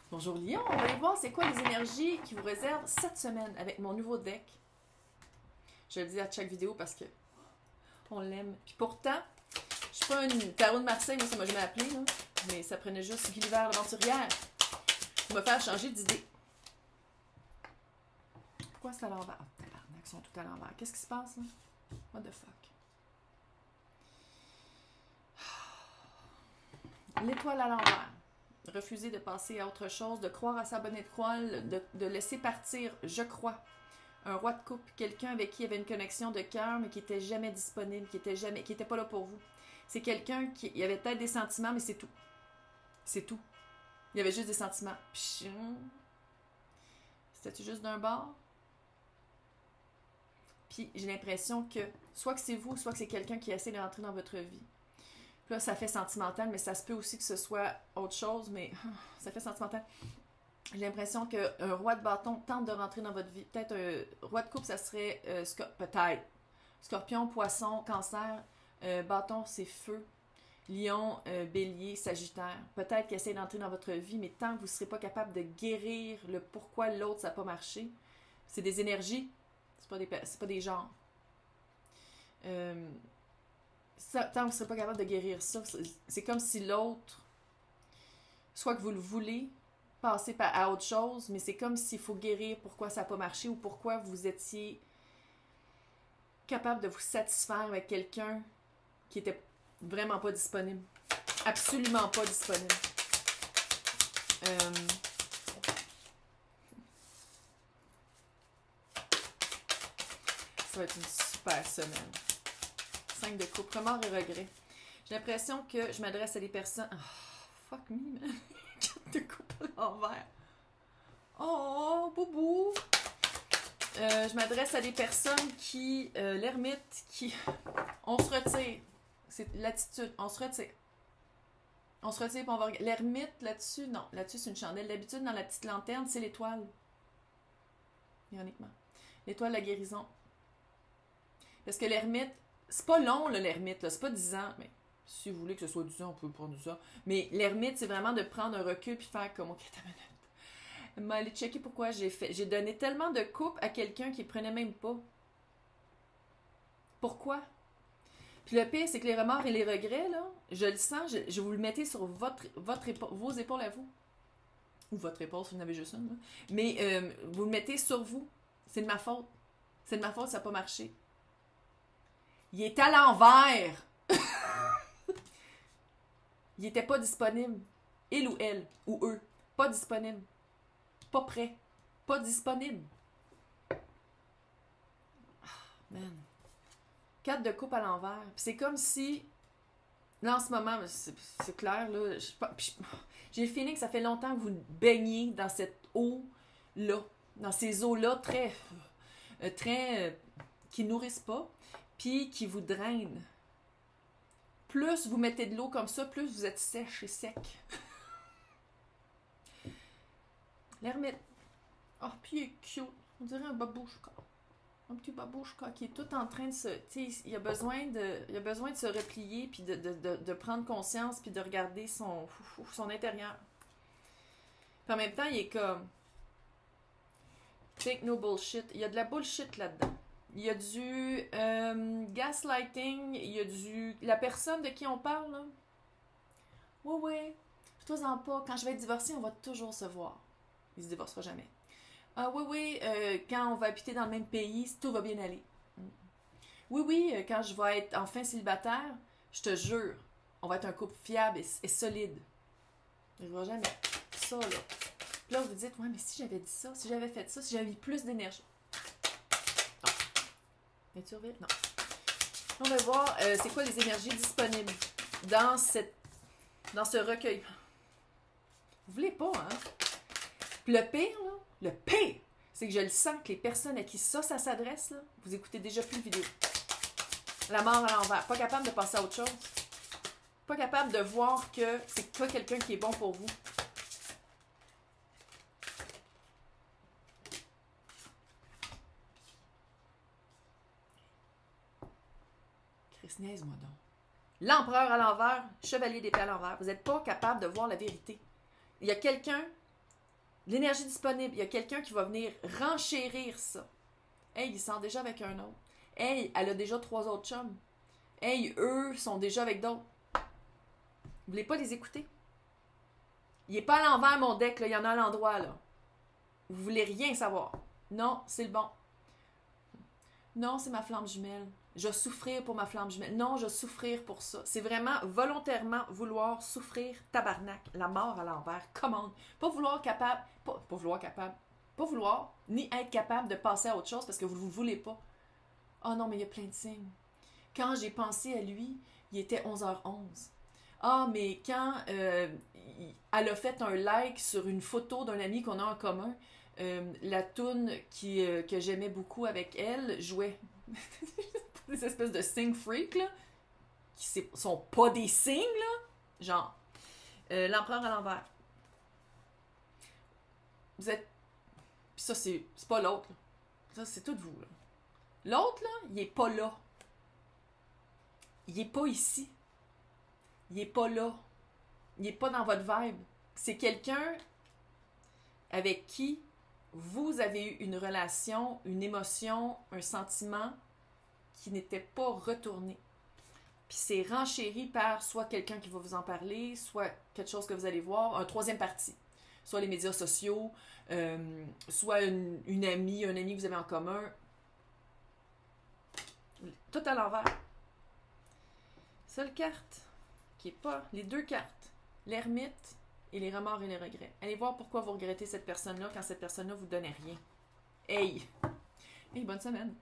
Bonjour Lyon, on va aller voir c'est quoi les énergies qui vous réservent cette semaine avec mon nouveau deck. Je le dis à chaque vidéo parce que on l'aime. Puis pourtant, je suis pas une tarot de Marseille, moi ça m'a jamais appelé, là. Mais ça prenait juste Gulliver l'aventurière pour me faire changer d'idée. Pourquoi c'est à l'envers? Ah, tabarnak, ils sont tout à l'envers. Qu'est-ce qui se passe là? What the fuck? L'étoile à l'envers. Refuser de passer à autre chose, de croire à sa bonne étoile, de laisser partir, je crois. Un roi de coupe, quelqu'un avec qui il y avait une connexion de cœur, mais qui était jamais disponible, qui était pas là pour vous. C'est quelqu'un qui il y avait peut-être des sentiments, mais c'est tout. C'est tout. Il y avait juste des sentiments. C'était juste d'un bord. Puis j'ai l'impression que soit que c'est vous, soit que c'est quelqu'un qui essaie de rentrer dans votre vie. Puis là, ça fait sentimental, mais ça se peut aussi que ce soit autre chose, mais ça fait sentimental. J'ai l'impression qu'un roi de bâton tente de rentrer dans votre vie. Peut-être un roi de coupe, ça serait peut-être Scorpion, Poisson, Cancer. Bâton, c'est feu. Lion, Bélier, Sagittaire. Peut-être qu'il essaie d'entrer dans votre vie, mais tant que vous ne serez pas capable de guérir le pourquoi l'autre, ça n'a pas marché, c'est des énergies, c'est pas des genres. Tant que vous ne serez pas capable de guérir ça, c'est comme si l'autre, soit que vous le voulez, passer à autre chose, mais c'est comme s'il faut guérir pourquoi ça n'a pas marché ou pourquoi vous étiez capable de vous satisfaire avec quelqu'un qui était vraiment pas disponible. Absolument pas disponible. Ça va être une super semaine. 5 de coupe, remords et regrets. J'ai l'impression que je m'adresse à des personnes... Oh, fuck me, man. 4 de coupe à l'envers. Oh, boubou. Je m'adresse à des personnes qui... l'ermite, qui... On se retire. C'est l'attitude. On se retire. On se retire et on va regarder. L'ermite, là-dessus, non. Là-dessus, c'est une chandelle. D'habitude, dans la petite lanterne, c'est l'étoile. Ironiquement. L'étoile de la guérison. Parce que l'ermite... C'est pas long, là, l'ermite, là. C'est pas 10 ans, mais si vous voulez que ce soit 10 ans, on peut prendre ça. Mais l'ermite, c'est vraiment de prendre un recul puis faire comme, OK, ta minute. M'aller checker pourquoi j'ai donné tellement de coupe à quelqu'un qui prenait même pas. Pourquoi? Puis le pire, c'est que les remords et les regrets, là, je le sens, je vous le mettez sur votre épaule, vos épaules à vous. Ou votre épaule, si vous en avez juste une, là. Mais vous le mettez sur vous. C'est de ma faute. C'est de ma faute, ça n'a pas marché. Il est à l'envers. Il était pas disponible. Il ou elle, ou eux, pas disponible. Pas prêt. Pas disponible. Oh, man. 4 de coupe à l'envers. Puis c'est comme si... Là, en ce moment, c'est clair, là. J'ai le feeling que ça fait longtemps que vous baignez dans cette eau-là. Dans ces eaux-là très... qui nourrissent pas. Puis qui vous drainent. Plus vous mettez de l'eau comme ça, plus vous êtes sèche et sec. L'ermite. Oh, puis il est cute. On dirait un babouchka. Un petit babouchka qui est tout en train de se... Tu sais, il a besoin de se replier, puis de prendre conscience, puis de regarder son intérieur. Puis en même temps, il est comme... Take no bullshit. Il y a de la bullshit là-dedans. Il y a du gaslighting, il y a du... La personne de qui on parle, là. Oui, fais-toi-en pas. Quand je vais être divorcée, on va toujours se voir. Il se divorcera jamais. Ah oui, quand on va habiter dans le même pays, tout va bien aller. Oui, quand je vais être enfin célibataire, je te jure, on va être un couple fiable et solide. Il ne va jamais. Ça, là. Puis là, vous vous dites, ouais, mais si j'avais dit ça, si j'avais fait ça, si j'avais eu plus d'énergie. Nature vite? Non. On va voir c'est quoi les énergies disponibles dans ce recueil. Vous voulez pas, hein? Puis le pire, là, c'est que je le sens que les personnes à qui ça s'adresse, là, vous écoutez déjà plus de vidéos. La mort à l'envers. Pas capable de passer à autre chose. Pas capable de voir que c'est pas quelqu'un qui est bon pour vous. Niaise-moi donc. L'empereur à l'envers, chevalier d'épée à l'envers. Vous n'êtes pas capable de voir la vérité. Il y a quelqu'un L'énergie disponible, il y a quelqu'un qui va venir renchérir ça. Hey, il sort déjà avec un autre. Hey, elle a déjà 3 autres chums. Hey, eux sont déjà avec d'autres. Vous voulez pas les écouter? Il n'est pas à l'envers, mon deck, là. Il y en a à l'endroit, là. Vous voulez rien savoir. Non, c'est le bon. Non, c'est ma flamme jumelle. Je vais souffrir pour ma flamme jumelle. Non, je vais souffrir pour ça. C'est vraiment volontairement vouloir souffrir, tabarnak, la mort à l'envers. Commande. Pas vouloir capable, pas vouloir, ni être capable de passer à autre chose parce que vous ne voulez pas. Oh non, mais il y a plein de signes. Quand j'ai pensé à lui, il était 11h11. Ah, mais quand elle a fait un like sur une photo d'un ami qu'on a en commun, la toune que j'aimais beaucoup avec elle jouait. Des espèces de sing freak, là, qui sont pas des signes, là. Genre, l'empereur à l'envers. Vous êtes. Puis ça, c'est pas l'autre, là. Ça, c'est tout vous, là. L'autre, là, il est pas là. Il est pas ici. Il est pas là. Il est pas dans votre vibe. C'est quelqu'un avec qui vous avez eu une relation, une émotion, un sentiment qui n'était pas retourné. Puis c'est renchéri par soit quelqu'un qui va vous en parler, soit quelque chose que vous allez voir, un troisième parti. Soit les médias sociaux, soit une amie, un ami que vous avez en commun. Tout à l'envers. Seule carte qui est pas... Les 2 cartes. L'ermite et les remords et les regrets. Allez voir pourquoi vous regrettez cette personne-là quand cette personne-là vous donnait rien. Hey! Hey, bonne semaine!